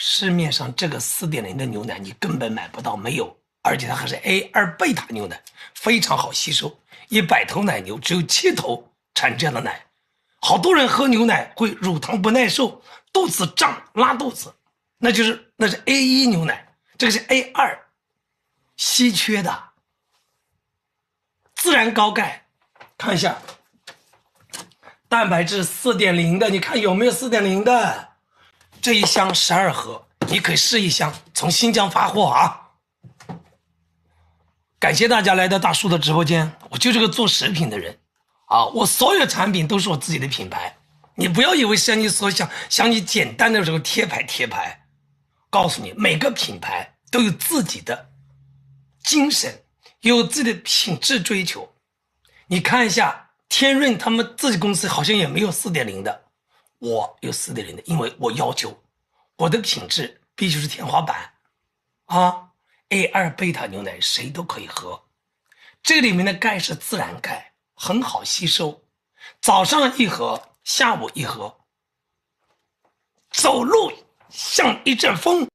市面上这个4.0的牛奶你根本买不到，没有，而且它还是 A2 贝塔牛奶，非常好吸收。100头奶牛只有7头产这样的奶。好多人喝牛奶会乳糖不耐受，肚子胀拉肚子，那是 A1 牛奶，这个是 A2 稀缺的自然高钙。看一下蛋白质4.0的，你看有没有4.0的？这一箱12盒，你可以试一箱，从新疆发货啊！感谢大家来到大叔的直播间，我就是个做食品的人啊，我所有产品都是我自己的品牌，你不要以为像你所想你简单的时候贴牌，告诉你每个品牌都有自己的精神，有自己的品质追求。你看一下天润他们自己公司好像也没有4.0的，我有4.0的，因为我要求我的品质必须是天花板啊。A2 贝塔牛奶谁都可以喝，这里面的钙是自然钙，很好吸收，早上1盒，下午1盒，走路像一阵风。